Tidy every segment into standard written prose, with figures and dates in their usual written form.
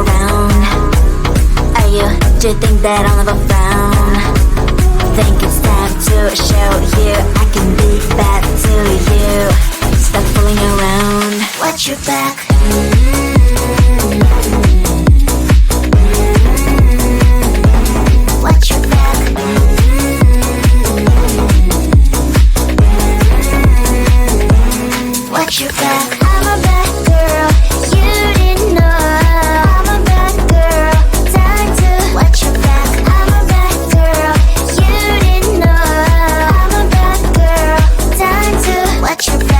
around? Are you, do you think that I'll never frown? Think it's time to show you I can be bad to you. Stop fooling around. Watch your back. Watch your back. Watch your back. I'm a bad girl, you didn't know. I'm a bad girl, time to watch your back. I'm a bad girl, you didn't know. I'm a bad girl, time to watch your back.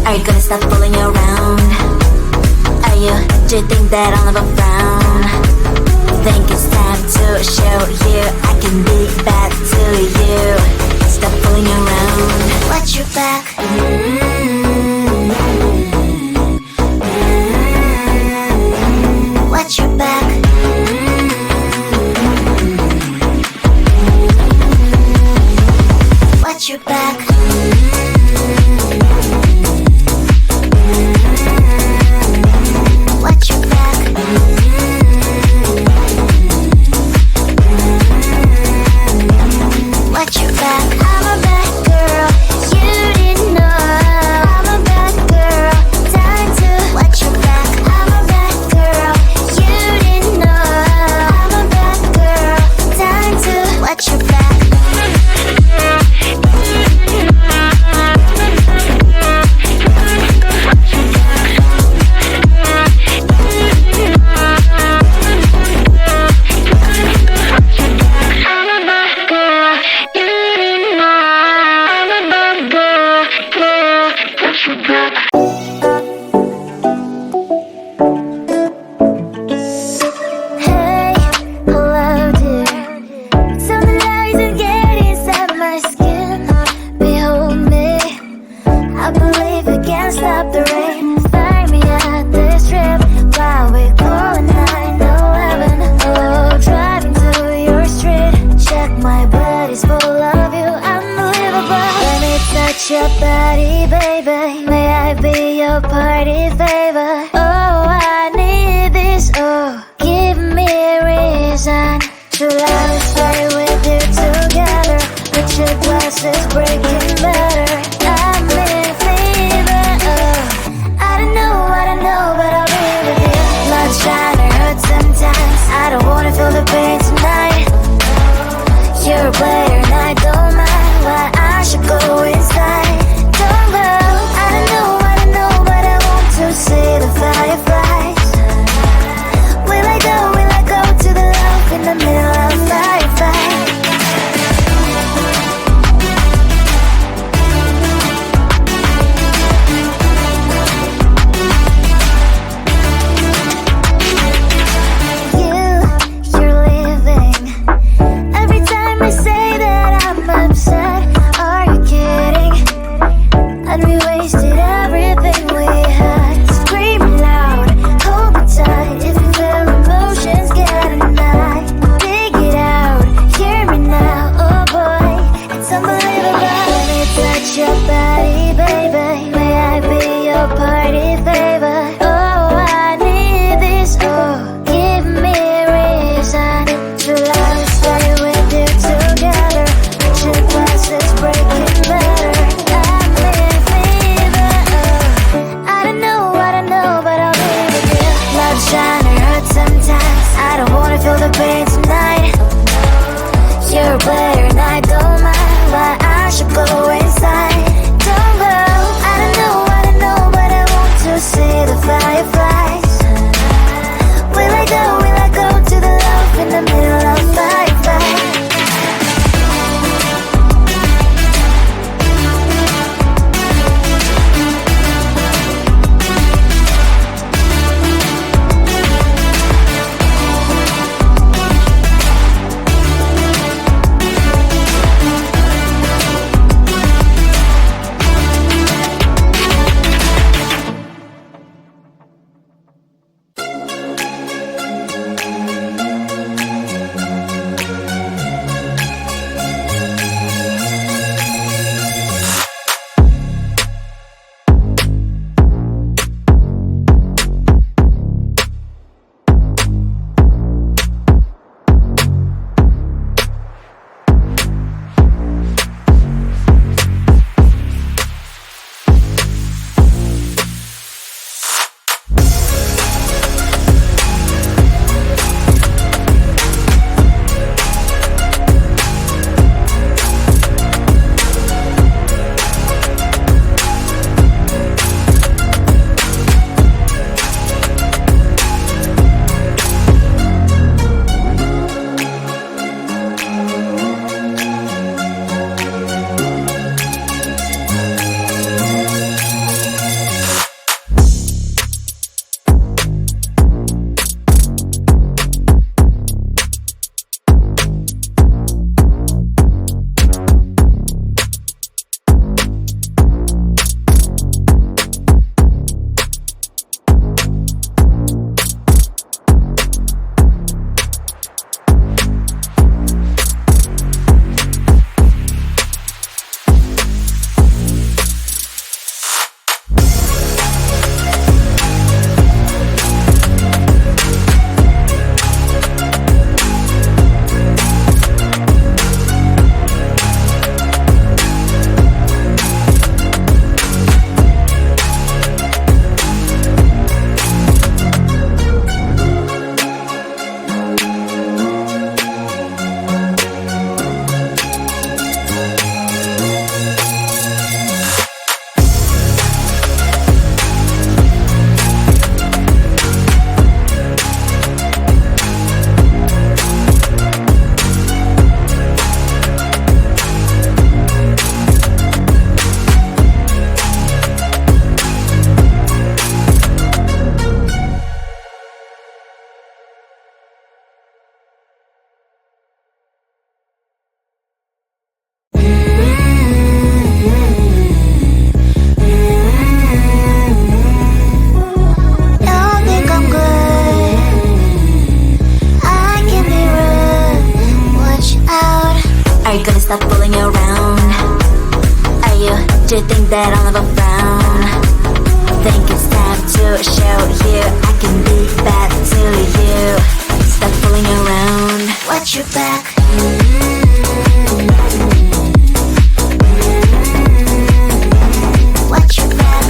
Are you gonna stop fooling around? Are you, do you think that I'll never frown? Think it's time to show you I can be bad to you. Stop fooling around. Watch your back. Watch your back. Watch your back. Watch your back. Watch your back. I'm a bad girl, you didn't know. I'm a bad girl, time to watch your back. I'm a bad girl, you didn't know. I'm a bad girl, time to watch your back. Your body, baby. May I be your party favor? Oh, I need this. Oh, give me a reason to let us stay with you together. With your glasses breaking better. I'm in fever. Oh, I don't know, but I'll be with you. Blood trying to hurt sometimes. I don't wanna feel the pain tonight. You're a player and I don't mind. Why I should go inside. Don't go. I don't know, but I want to see the fireflies. Will I go to the love in the middle of firefight? You're living stop fooling around. Are you, do you think that I'll never frown? Think it's time to show you I can be bad to you. Stop fooling around. Watch your back. Watch your back.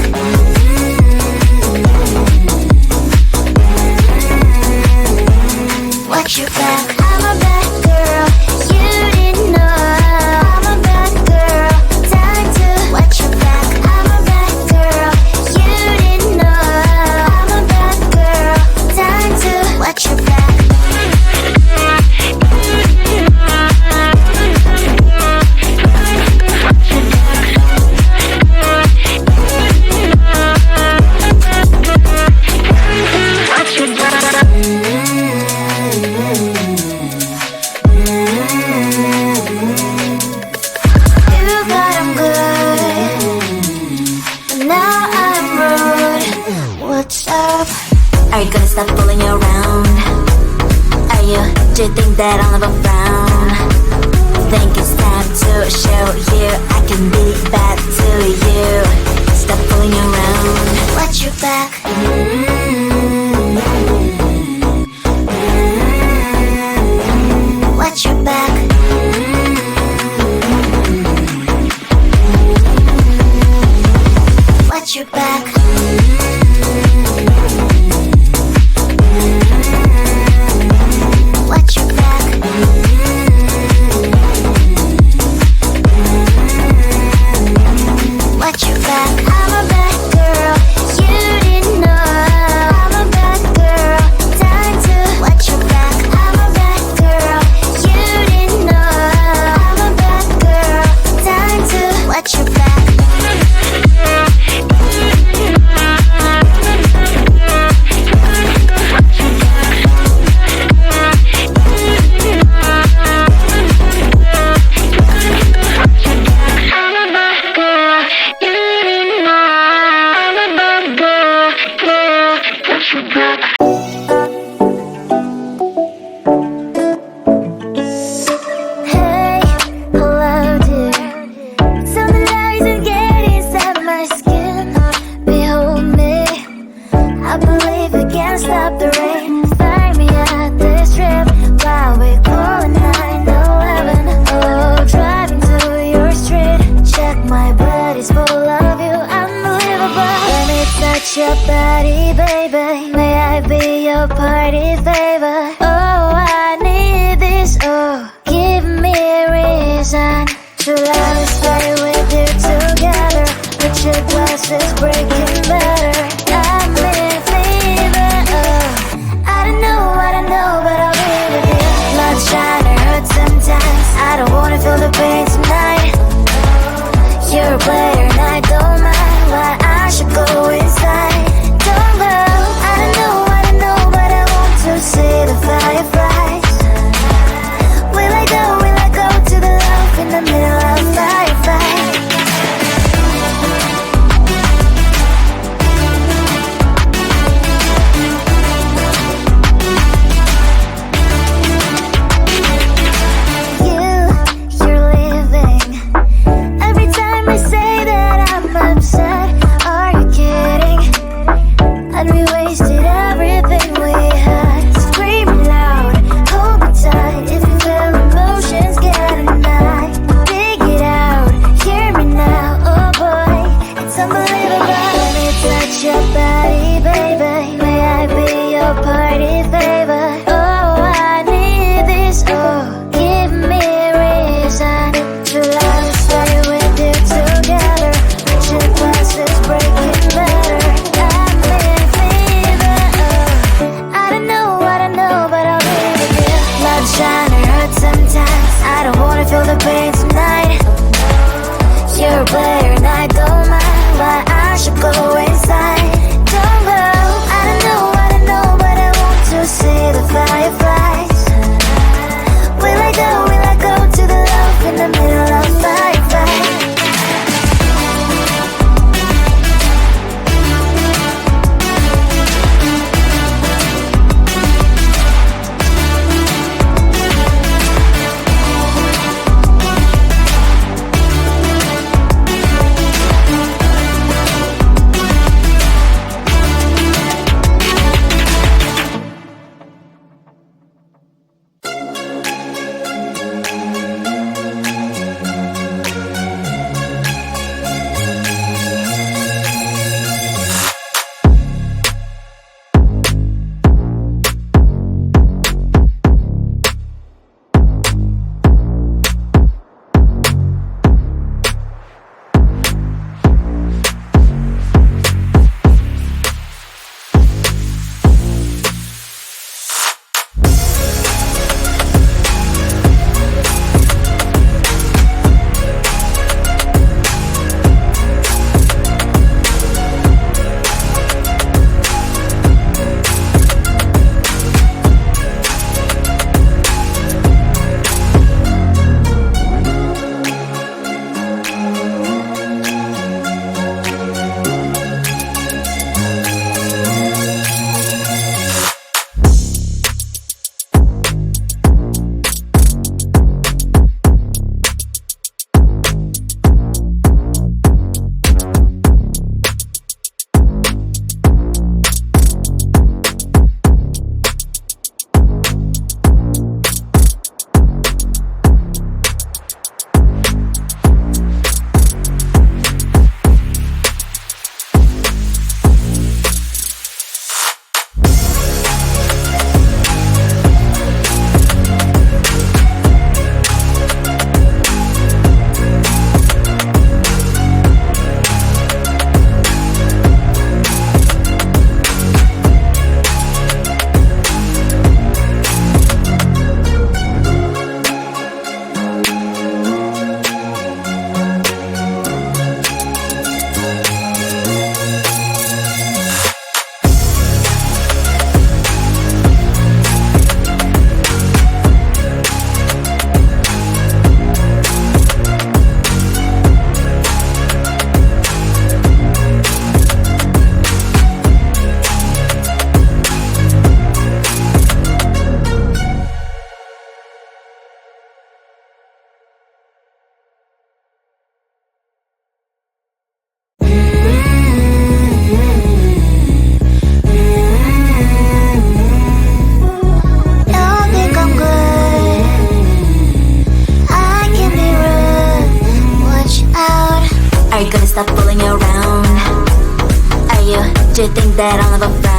Watch your back. I'm a bad girl. You didn't know. I'm a bad girl. Time to watch your back. I'm a bad girl. You didn't know. I'm a bad girl. Time to watch your back. Stop fooling around. Are you, do you think that I'll never frown? Think it's time to show you I can be bad to you. Stop fooling around. Watch your back. Watch your back. Watch your back. Your body, baby. May I be your party favor? Oh, I need this. Oh, give me a reason to let me stay with you together. But your glasses breaking better. I'm in fever. Oh, I don't know, but I'll be with you. Not trying to hurt sometimes. I don't wanna feel the pain tonight. You're a player and I don't mind. Why I should go inside. Don't go. I don't know, but I want to see the fireflies. Will I go to the love in the middle of firefight? You're leaving. Every time I say that I'm upset. Are you kidding? And we wasted everything we had. Screaming loud, hold me tight. If you feel emotions getting high, dig it out, hear me now. Oh boy, it's unbelievable. Let me touch your body, baby. May I be your party favor? Oh, I need this. Oh, give me a reason to let me stay with you together. But your glasses breaking better. I'm in fever. Oh, I don't know, but I'll be with you. Not trying to hurt sometimes. I don't wanna feel the pain tonight. You're a player and I don't mind. Why I should go inside. Don't go. I don't know, but I want to see the fireflies. Will I go to the love in the middle of firefight? Are you gonna stop fooling around? Are you, do you think that I'll never